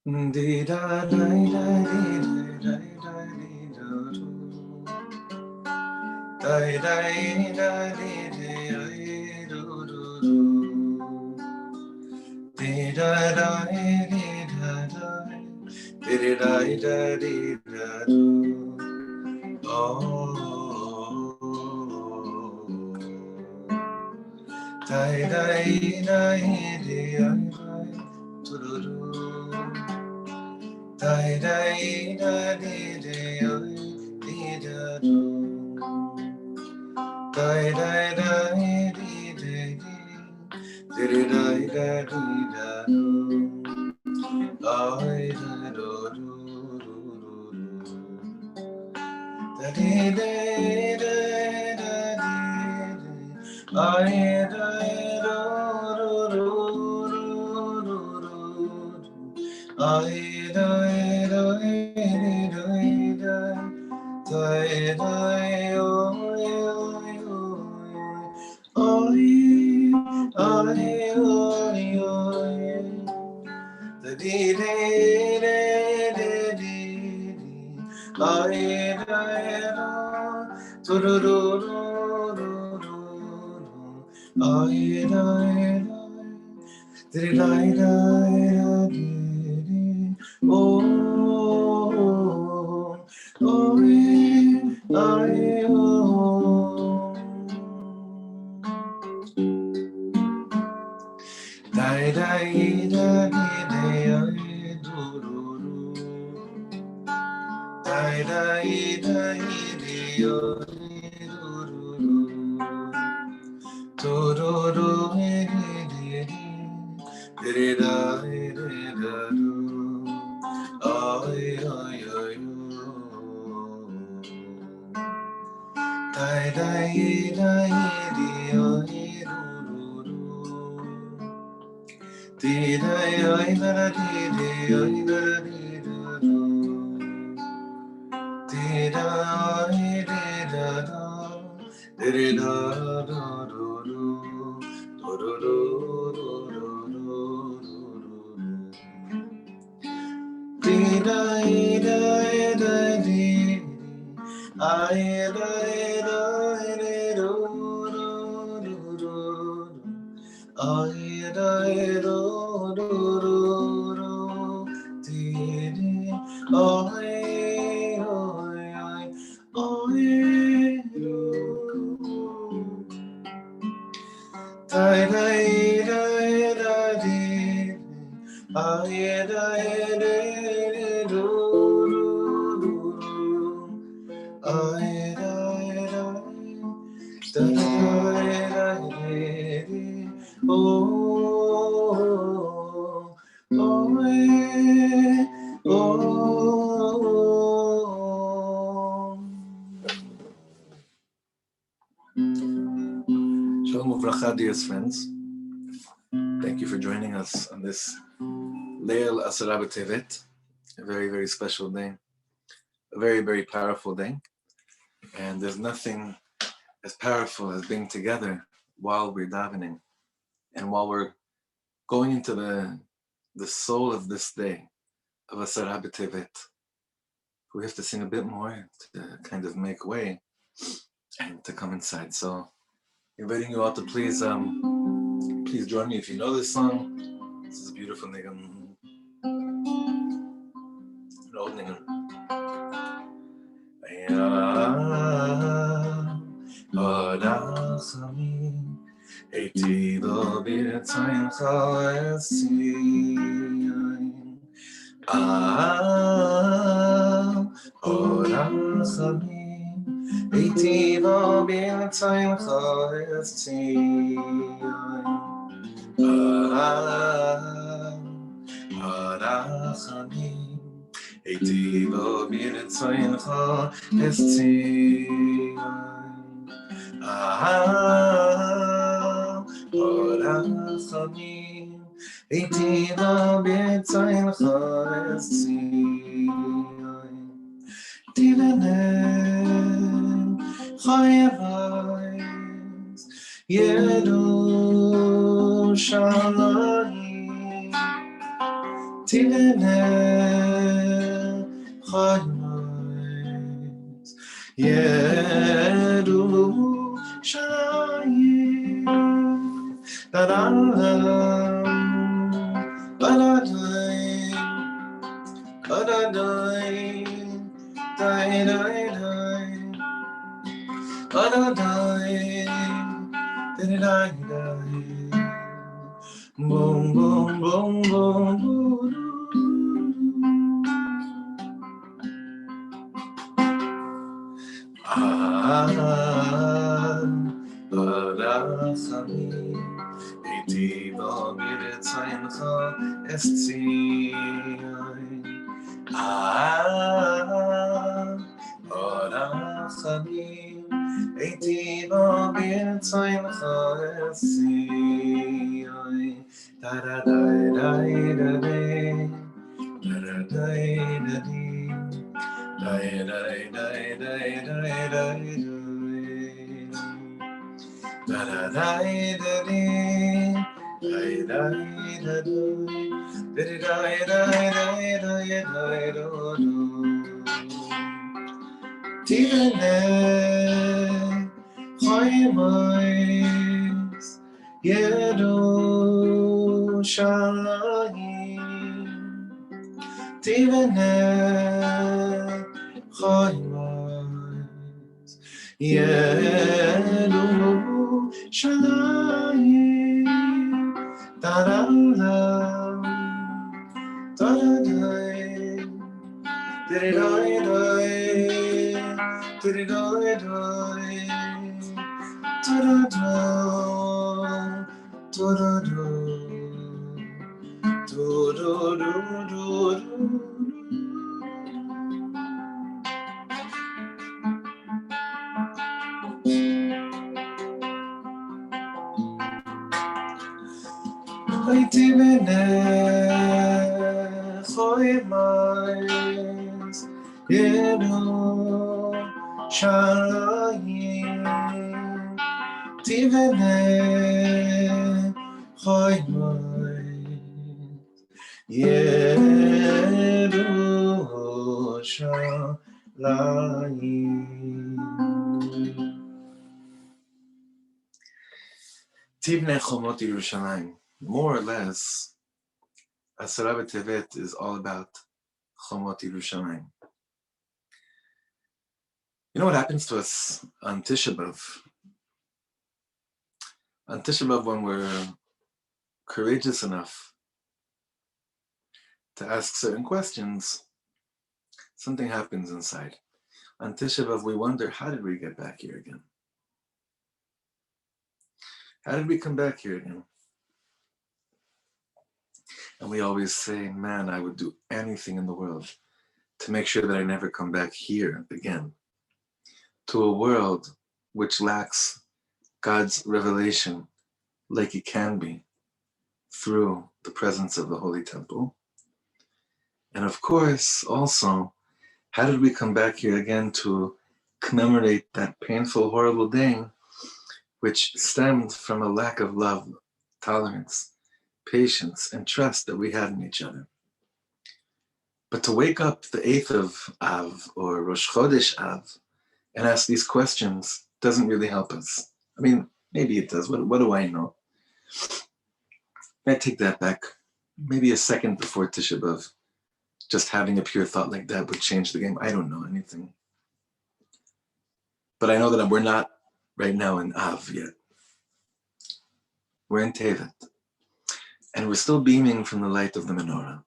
Di da da da di da da di da do. Da da da di do do do. Di da da di da da. Di da di da do. Oh. Da da da di da do do do. Da da da di da do. Da da da di da do. I da do do do. Da di da da di. I da do do do do. I da da Shalom Uvracha, dearest friends. Thank you for joining us on this Leil Asara tevet, a very, very special day, a very, very powerful day. And there's nothing as powerful as being together while we're davening and while we're going into the soul of this day of Asara tevet. We have to sing a bit more to kind of make way and to come inside. So inviting you all to please join me if you know this song. This is a beautiful nigam. An old nigam. Eitivo b'rtzoincha eszion. Orachamim. Eitivo b'rtzoincha eszion. Tivenem chayavais Yerushalayim. tivene chaymois Yerushalayim da-da-da, da-da-da, boom, boom, boom, boom, boom. Barachami, iti b'miret zayncha estziyai. Barachami, iti b'miret zayncha estziyai. Da-da-da-da-da-da, da-da-da-da-da. Die, die, die, die, die, die, da da die, da dee, die, die, da do, di di die, die, die, die, die, do do. Tivene, chaymois, Yerushalayim. Tivene, chaymois, Yerushalayim. Da-da-da, da-da-da, di-di-di-di, di-di-di-di, da-da-da, da-da-da, do-do-do-do-do. Haydi bene koymaz Yerushalayim. Tivene koymaz Yerushalayim. Tivne chomot Yerushalayim. More or less, Asara tevet is all about chomot Yerushalayim. You know what happens to us on Tisha B'Av? On Tisha B'Av, when we're courageous enough to ask certain questions, something happens inside. On Tisha B'Av, we wonder, how did we get back here again? How did we come back here again? And we always say, man, I would do anything in the world to make sure that I never come back here again, to a world which lacks God's revelation like it can be through the presence of the Holy Temple. And of course, also, how did we come back here again to commemorate that painful, horrible day which stemmed from a lack of love, tolerance, patience, and trust that we had in each other? But to wake up the 8th of Av, or Rosh Chodesh Av, and ask these questions doesn't really help us. I mean, maybe it does. What do I know? I take that back. Maybe a second before Tisha B'Av, just having a pure thought like that would change the game. I don't know anything. But I know that we're not right now in Av yet. We're in Tevet. And we're still beaming from the light of the menorah.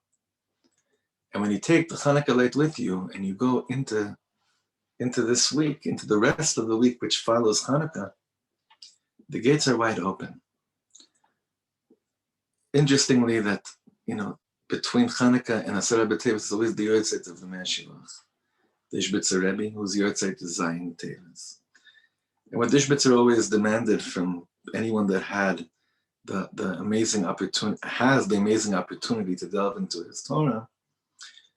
And when you take the Hanukkah light with you and you go into this week, into the rest of the week which follows Hanukkah, the gates are wide open. Interestingly, that, between Hanukkah and Asara B'Tevet is always the Yortzeit of the Mashiach. The Ishbitzer Rabbi, whose Yortzeit is Zayin Teves. And what the Ishbitzer always demanded from anyone that had the amazing opportunity to delve into his Torah,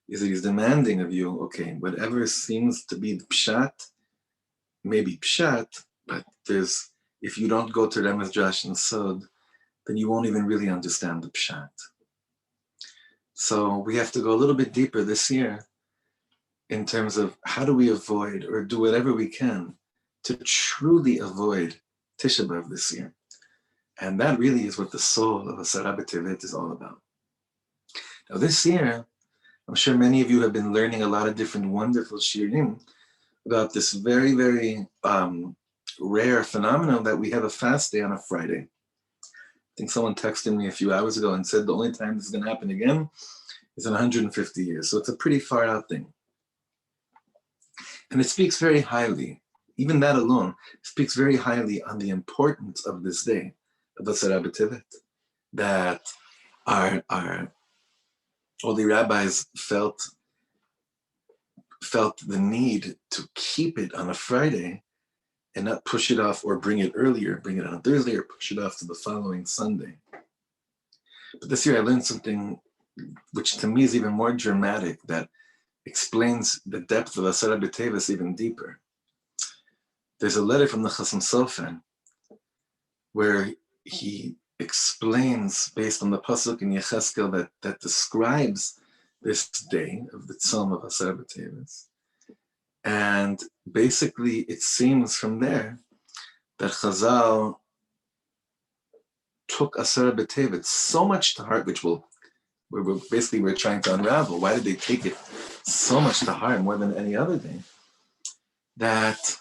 is that he's demanding of you, okay, whatever seems to be the pshat, maybe pshat, but if you don't go to Remez, Drash, and Sod, then you won't even really understand the pshat. So we have to go a little bit deeper this year in terms of how do we avoid or do whatever we can to truly avoid Tisha B'Av this year. And that really is what the soul of Asara B'Tevet is all about. Now this year, I'm sure many of you have been learning a lot of different wonderful shiurim about this very, very rare phenomenon that we have a fast day on a Friday. I think someone texted me a few hours ago and said the only time this is going to happen again is in 150 years. So it's a pretty far out thing. And it speaks very highly, even that alone, speaks very highly on the importance of this day, of Asara B'Tevet, that our all the rabbis felt the need to keep it on a Friday and not push it off or bring it earlier, bring it on a Thursday or push it off to the following Sunday. But this year I learned something which to me is even more dramatic, that explains the depth of Asara B'Tevet even deeper. There's a letter from the Chasam Sofer where he explains, based on the pasuk in Yecheskel that describes this day of the Tzom of Asara B'Tevet. And basically it seems from there that Chazal took Asara B'Tevet so much to heart, which we're trying to unravel. Why did they take it so much to heart, more than any other day, that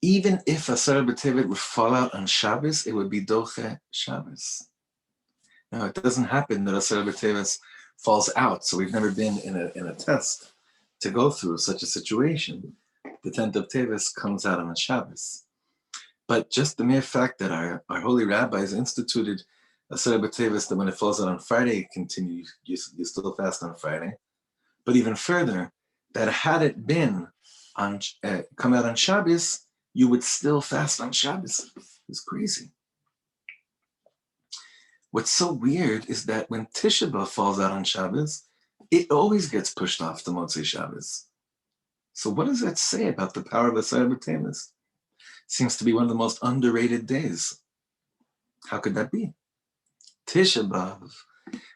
even if Asara B'Tevet would fall out on Shabbos, it would be Doche Shabbos. Now, it doesn't happen that Asara B'Tevet falls out, so we've never been in a test to go through such a situation. The 10th of Teves comes out on a Shabbos. But just the mere fact that our holy rabbis instituted Asara B'Tevet, that when it falls out on Friday, you still fast on Friday. But even further, that had it been come out on Shabbos, you would still fast on Shabbos. It's crazy. What's so weird is that when Tisha B'Av falls out on Shabbos, it always gets pushed off to Motzei Shabbos. So what does that say about the power of Asara B'Tevet? Seems to be one of the most underrated days. How could that be? Tisha B'Av,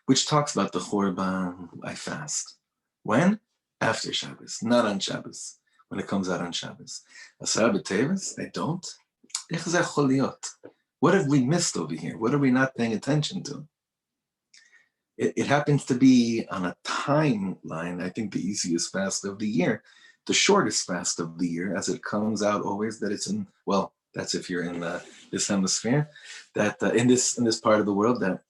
which talks about the Chorban, I fast. When? After Shabbos, not on Shabbos, when it comes out on Shabbos. Asara B'Tevet, I don't. What have we missed over here? What are we not paying attention to? It happens to be on a timeline, I think the easiest fast of the year, the shortest fast of the year, as it comes out always that it's in, well, that's if you're in this hemisphere, that in this part of the world, that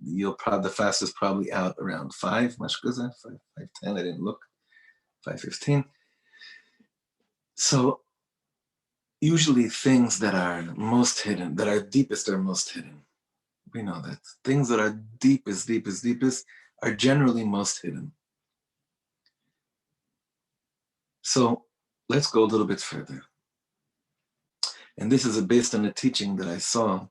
the fast is probably out around 5, 5:10, I didn't look, 5:15. So usually things that are most hidden, that are deepest are most hidden. We know that. Things that are deepest are generally most hidden. So let's go a little bit further. And this is based on a teaching that I saw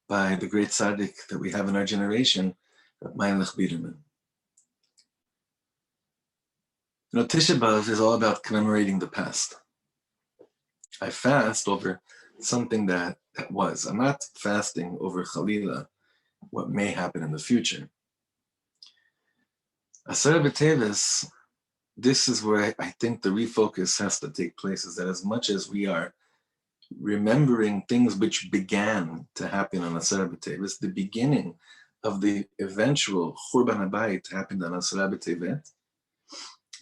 by the great tzaddik that we have in our generation, Rabbi Biderman. Tisha B'Av is all about commemorating the past. I fast over something that was. I'm not fasting over Chalila, what may happen in the future. Asara B'Tevet, this is where I think the refocus has to take place, is that as much as we are remembering things which began to happen on Asara B'Tevet, the beginning of the eventual Churban HaBayit happened on Asara B'Tevet,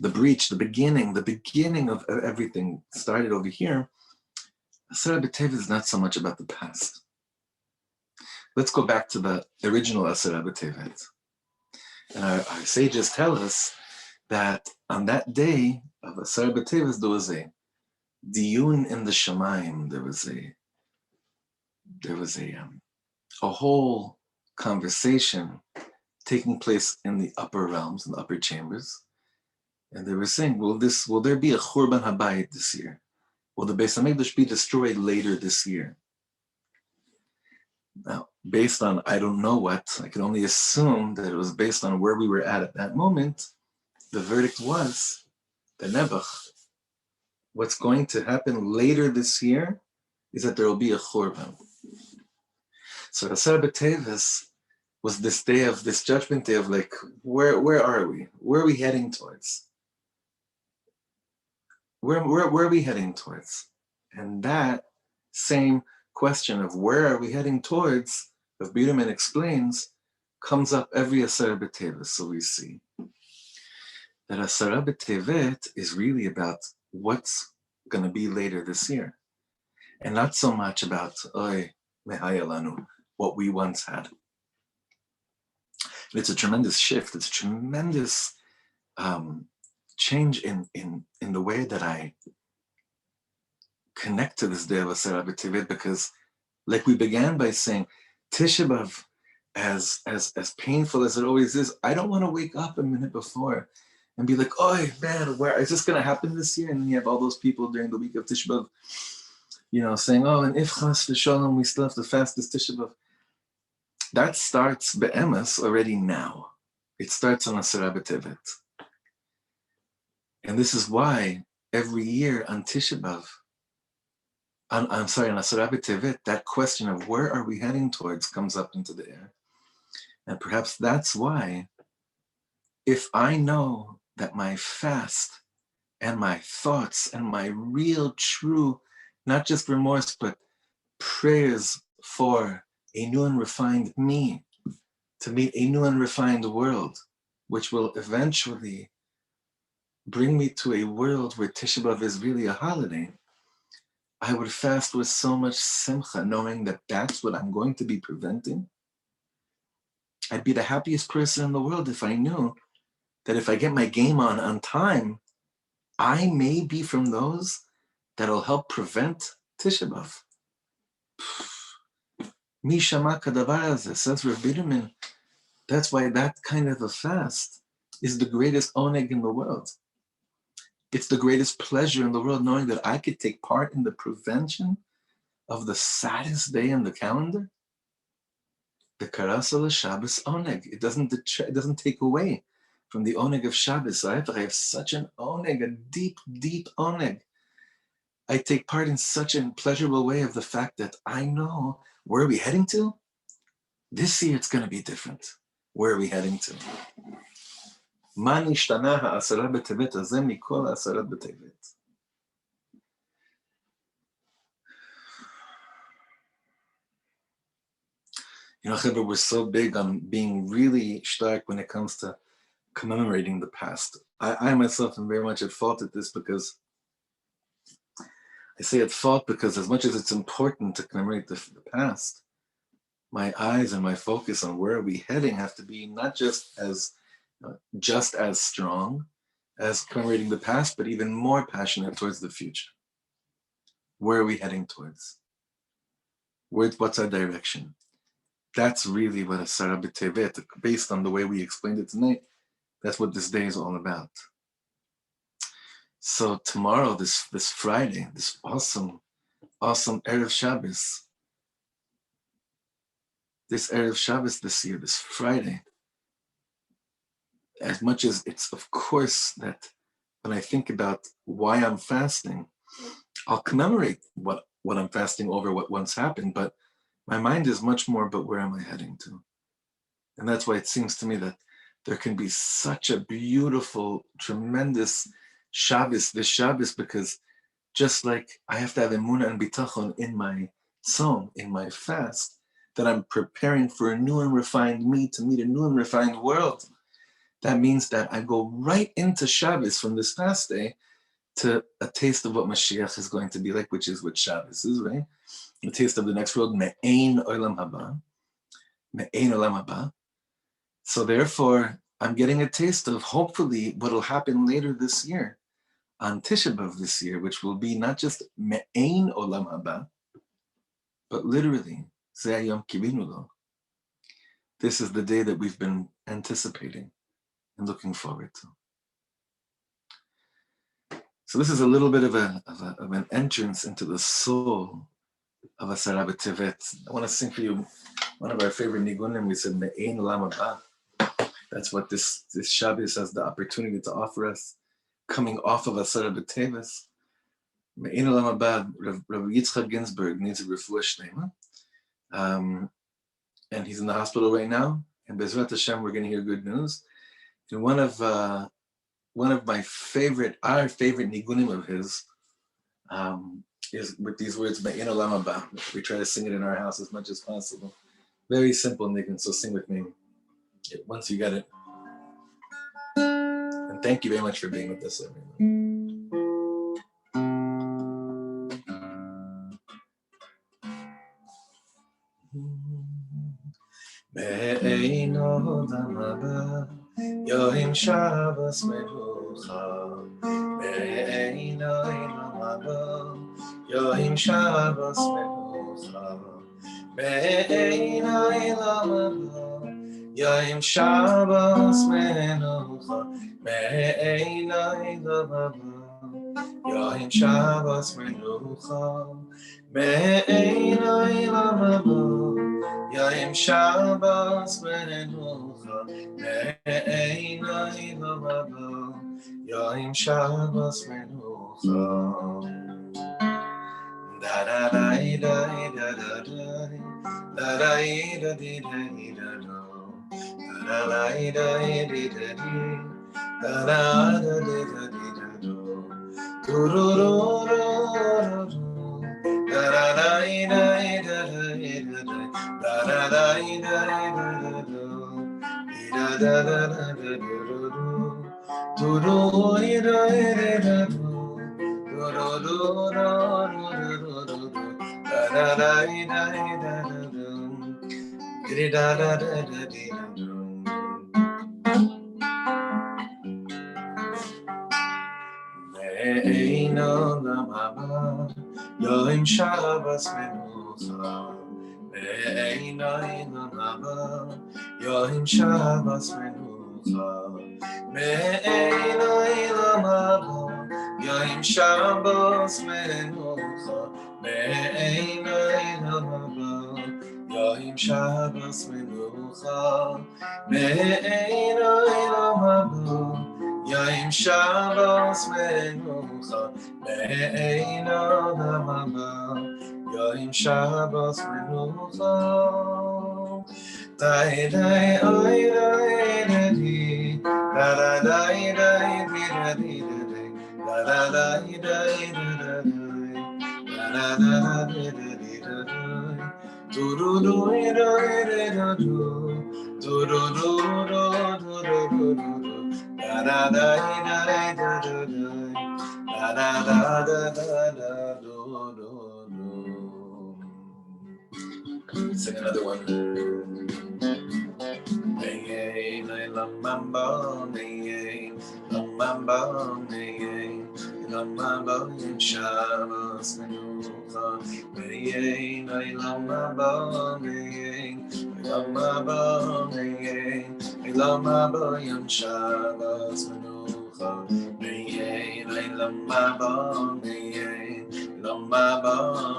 the breach, the beginning of everything started over here. Asara B'Tevet is not so much about the past. Let's go back to the original Asara B'Tevet. And our sages tell us that on that day of Asara B'Tevet, there was a diyun in the Shamayim. There was a whole conversation taking place in the upper realms, in the upper chambers. And they were saying, will there be a Churban HaBayit this year? Will the Beis HaMikdash be destroyed later this year? Now, based on I don't know what, I can only assume that it was based on where we were at that moment. The verdict was the Nebuch. What's going to happen later this year is that there will be a Churban. So Asara B'Tevet was this day of this judgment day of like, where are we? Where are we heading towards? Where are we heading towards? And that same question of where are we heading towards, of Biderman explains, comes up every Asara b'tevet. So we see that Asara b'tevet is really about what's going to be later this year, and not so much about oy mehayalanu, what we once had. And it's a tremendous shift. It's a tremendous change in the way that I connect to this day of Asara b'tevet, because, like we began by saying, Tisha B'av, as painful as it always is, I don't want to wake up a minute before and be like, oh man, where is this going to happen this year? And then you have all those people during the week of Tisha B'av, saying, oh, and if chas v'shalom, we still have to fast this Tisha B'av. That starts be'emes already now. It starts on Asara b'tevet. And this is why every year on Tisha B'av, on Asara b'tevet, that question of where are we heading towards comes up into the air. And perhaps that's why, if I know that my fast and my thoughts and my real, true, not just remorse, but prayers for a new and refined me, to meet a new and refined world, which will eventually bring me to a world where Tisha B'av is really a holiday, I would fast with so much simcha, knowing that that's what I'm going to be preventing. I'd be the happiest person in the world if I knew that if I get my game on time, I may be from those that'll help prevent Tisha B'av. Mishama kadavar hazeh, says Rabbi Biderman. That's why that kind of a fast is the greatest oneg in the world. It's the greatest pleasure in the world, knowing that I could take part in the prevention of the saddest day in the calendar. The karasa Shabbos oneg. It doesn't take away from the oneg of Shabbos. I have such an oneg, a deep, deep oneg. I take part in such a pleasurable way of the fact that I know, where are we heading to? This year it's going to be different. Where are we heading to? Ma nishtana ha'asara b'tevet hazeh mikol ha'asara b'tevet. Chevra, we're so big on being really stark when it comes to commemorating the past. I myself am very much at fault at this, because I say at fault because as much as it's important to commemorate the past, my eyes and my focus on where are we heading have to be not just as strong as commemorating the past, but even more passionate towards the future. Where are we heading towards? What's our direction? That's really what Asara b'tevet, based on the way we explained it tonight, that's what this day is all about. So tomorrow, this Friday, this awesome Erev Shabbos, this Erev Shabbos this year, this Friday, as much as it's, of course, that when I think about why I'm fasting, I'll commemorate what I'm fasting over, what once happened, but my mind is much more about where am I heading to. And that's why it seems to me that there can be such a beautiful, tremendous Shabbos, this Shabbos, because just like I have to have emunah and bitachon in my tzom, in my fast, that I'm preparing for a new and refined me to meet a new and refined world. That means that I go right into Shabbos from this fast day to a taste of what Mashiach is going to be like, which is what Shabbos is, right? A taste of the next world, me'ein olam haba, me'ein olam haba. So therefore, I'm getting a taste of hopefully what will happen later this year, on Tisha B'av this year, which will be not just me'ein olam haba, but literally, ze hayom kibinu lo. This is the day that we've been anticipating and looking forward to. So this is a little bit of an entrance into the soul of Asara b'tevet. I want to sing for you one of our favorite nigunim. We said me'ein olam haba. That's what this Shabbos has the opportunity to offer us, coming off of Asara b'tevet. Me'ein olam haba. Rabbi Yitzchak Ginsburg needs a refuah shlema, and he's in the hospital right now. And Bezrat Hashem, we're going to hear good news. And one of our favorite nigunim of his is with these words, Me'in Olam Haba. We try to sing it in our house as much as possible. Very simple nigun, so sing with me once you get it. And thank you very much for being with us, everyone. Me'ein Olam Haba, Yoim Shabbos Menucha. Me'ein Olam Haba, Yoim Shabbos Menucha. Me'ein Olam Haba, Yoim Shabbos Menucha. Me'ein Olam Haba, Yoim Shabbos Menucha. Me'ein Olam Haba, Yaim Shabbos Menucha, Me'ein Olam Haba, Yaim Shabbos Menucha. Da da da da da da da da da Me'ein Olam Haba, Yoim Shabbos Menucha. Me'ein Olam Haba, Yoim Shabbos Menucha. Me'ein Olam Haba, Yoim Shabbos Menucha. Me'ein Olam Haba, Yoim Shabbos Menucha. Me'ein Olam Haba, Yaim Shabbos Menucha, Me'ein Olam Haba, Yaim Shabbos Menucha. Dai dai oi dai dai da da dai dai da di da da dai dai da da da da do do do do do do do do do do do. Da da da da da da da da da da da do do do. Sing another one. Hey, lamamba, hey, lamamba, hey, lamamba, in Shabbos Menucha. Hey, lamamba, hey, lamamba, hey. Lamaba Yom Shabbos Menucha, Meye Lamaba, Meye Lamaba,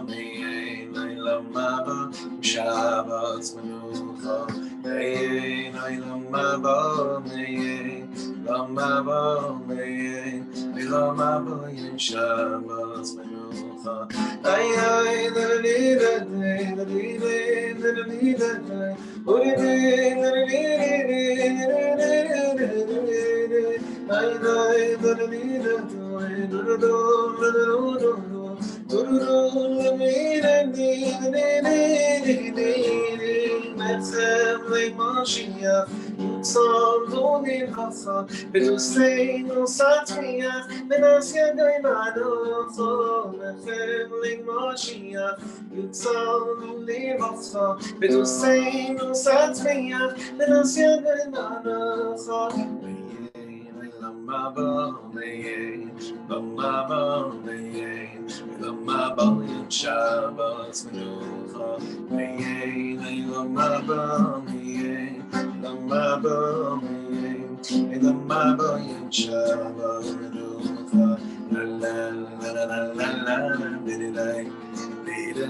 Meye Lamaba Shabbos Menucha, Meye Lamaba, Meye Lamaba, Meye Lamaba Yom Shabbos Menucha. Ay ay da da da da da da da. Shabbos Menucha, Meye Lamaba, Meye Lamaba, Meye Lamaba, Yom Shabbos Menucha, La la la la la la la la la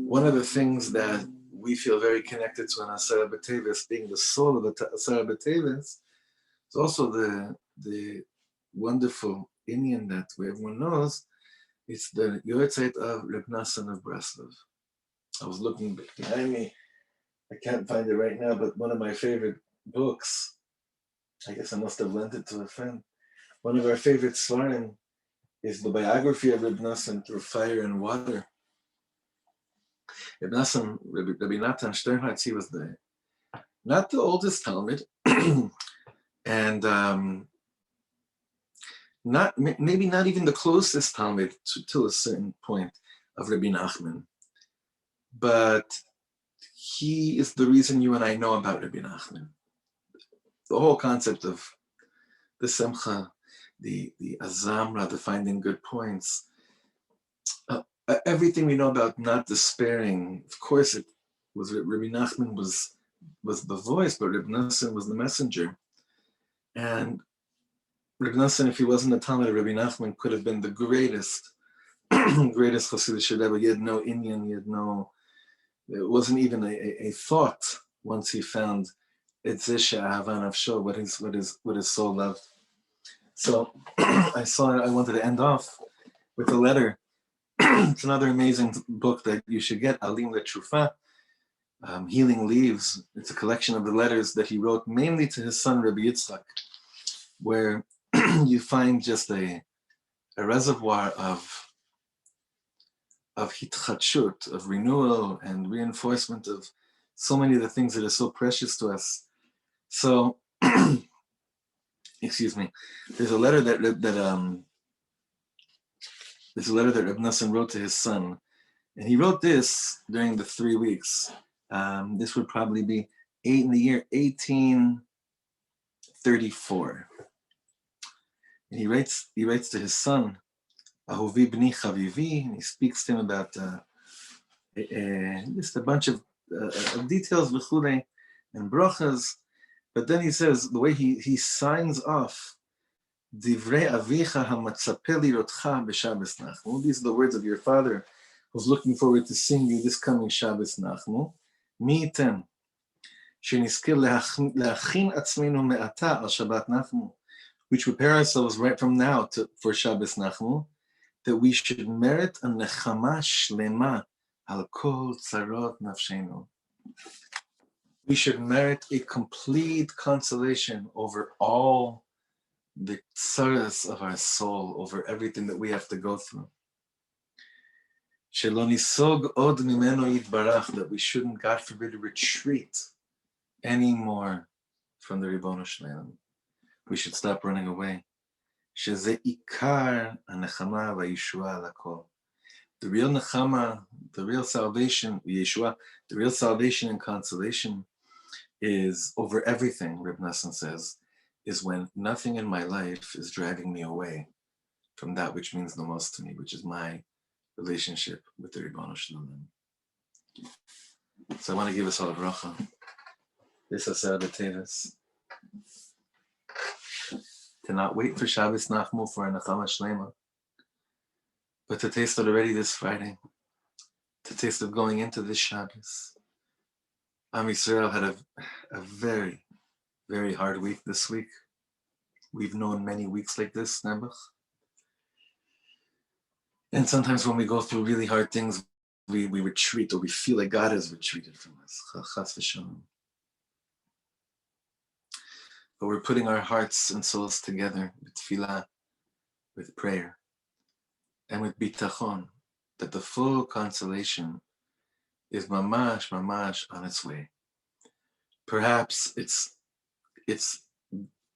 One of the things that we feel very connected to in Asara B'Teves, being the soul of the Asara B'Teves, is also the wonderful Indian that everyone knows. It's the Yortzeit of Reb Nassan of Breslov. I was looking behind me. I can't find it right now, but one of my favorite books, I guess I must have lent it to a friend. One of our favorite svarim is the biography of Reb Nassan through fire and water. Reb Nassan, Rabbi Natan Sternhartz, he was not the oldest Talmud, and maybe not even the closest Talmud to a certain point of Rabbi Nachman, but he is the reason you and I know about Rabbi Nachman. The whole concept of the Simcha, the Azamra, the finding good points, everything we know about not despairing. Of course, it was Rabbi Nachman was the voice, but Rabbi Nassan was the messenger. And Rabbi Nassan, if he wasn't a Talmud, Rabbi Nachman could have been the greatest Hasidic Rebbe. He had no Indian, it wasn't even a thought once he found Etzisha Ahavan of Shul, what his soul loved. So I wanted to end off with a letter. It's another amazing book that you should get, Alim Letrufa, Healing Leaves. It's a collection of the letters that he wrote mainly to his son, Rabbi Yitzchak, where you find just a reservoir of hitchachut, of renewal and reinforcement of so many of the things that are so precious to us. So, excuse me, there's a letter that Reb Nassan wrote to his son, and he wrote this during the 3 weeks. This would probably be in the year 1834. And he writes to his son, Ahuvi b'ni chavivi, and he speaks to him about just a bunch of details, v'chulei, and brachas. But then he says, the way he signs off, Divrei avicha hamatzapeh lirotcha b'Shabbos Nachmu. These are the words of your father, who's looking forward to seeing you this coming Shabbos Nachmu. Mi yitem shenizkir leachin atzmeinu me'ata al Shabbat Nachmu, which prepare ourselves right from now for Shabbos Nachmu, that we should merit a nechama shlema al kol tzarot nafshenu. We should merit a complete consolation over all the tzaras of our soul, over everything that we have to go through. Shelo nisog od mimeno yitbarach, that we shouldn't, God forbid, retreat anymore from the Ribono Shel Olam. We should stop running away. Sheze ikar hanechama vayishua lakol. The real nechama, the real salvation, Yeshua, the real salvation and consolation is over everything, Reb Nassan says, is when nothing in my life is driving me away from that which means the most to me, which is my relationship with the Ribono Shel Olam. So I want to give us all a bracha. This Asara B'Teves. To not wait for Shabbos Nachmu for a Nechama Shlema, but to taste it already this Friday. To taste of going into this Shabbos. Am Yisrael had a very, very hard week this week. We've known many weeks like this, Nebuch. And sometimes when we go through really hard things, we retreat, or we feel like God has retreated from us. Chas v'shalom. But we're putting our hearts and souls together with tefillah, with prayer, and with bitachon, that the full consolation is mamash, mamash on its way. Perhaps it's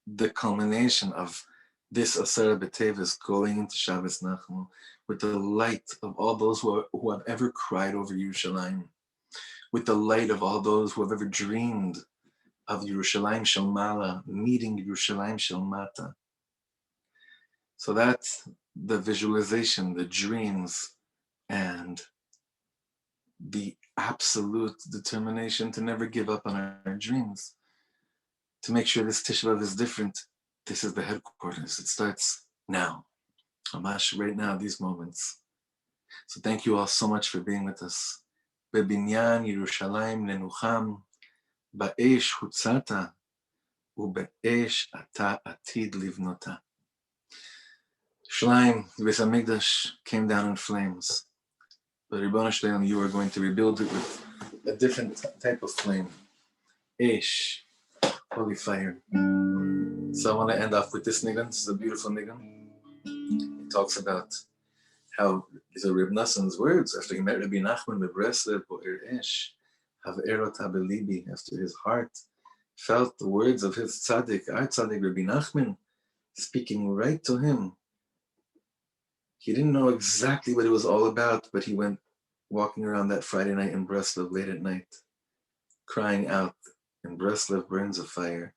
the culmination of this Asara b'tevet going into Shabbos Nachmu with the light of all those who have ever cried over Yerushalayim, with the light of all those who have ever dreamed of Yerushalayim Shel Mala, meeting Yerushalayim Shel Mata. So that's the visualization, the dreams, and the absolute determination to never give up on our dreams, to make sure this Tisha B'Av is different. This is the headquarters. It starts now, Amash, right now, these moments. So thank you all so much for being with us. Bebinyan Yerushalayim nenucham, ba'esh hutzata, u'be'esh ata atid livnota. Shalayim, the Beis Hamikdash came down in flames. But Ribbon Shleim, you are going to rebuild it with a different type of flame. Esh, holy fire. So I want to end off with this nigun. This is a beautiful nigun. It talks about how these are Reb Nassan's words after he met Rabbi Nachman Bebreslev Bo'er Esh, Hav Erota Belibi, after his heart felt the words of his tzaddik, our tzaddik Rabbi Nachman, speaking right to him. He didn't know exactly what it was all about, but he went walking around that Friday night in Breslev late at night, crying out, "In Breslev burns a fire.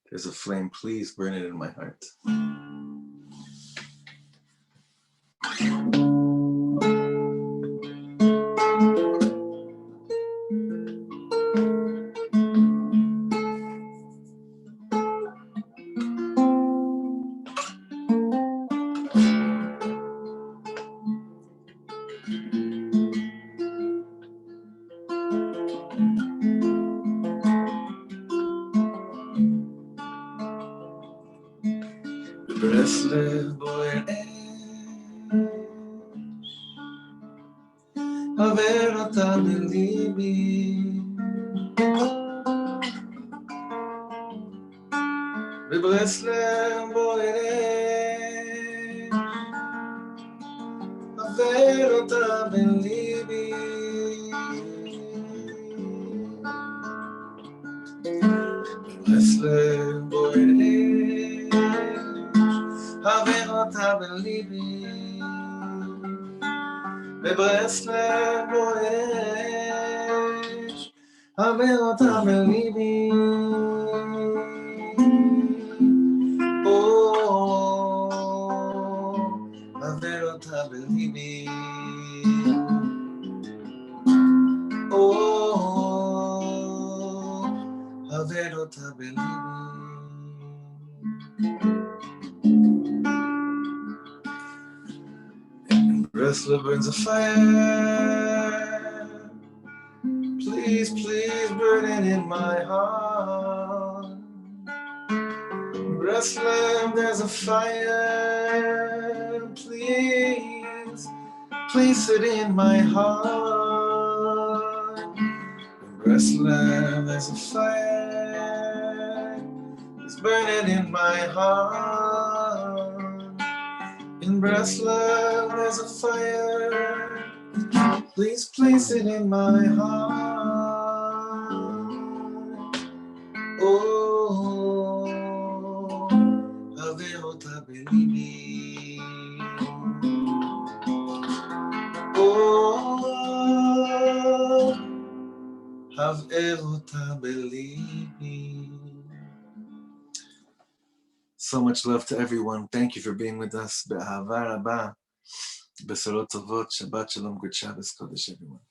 There's a flame. Please burn it in my heart." Breslev boy haver ota belibi, Breslev boy haver ota belibi, Breslev boy haver ota belibi, Breslev boy haver ota belibi. Oh, haver ota belibi. Oh, haver ota belibi. Breslev burns a fire. Please, please burn it in my heart. Breslev, there's a fire. Please, place it in my heart. Breslev, there's a fire. Please burn it in my heart. In Breslev, there's a fire. Please place it in my heart. Oh, haver ota belibi. Oh, haver ota belibi. So much love to everyone. Thank you for being with us. Be'ahava rabba. Besorot tovot. Shabbat shalom. Good Shabbos Kodesh, everyone.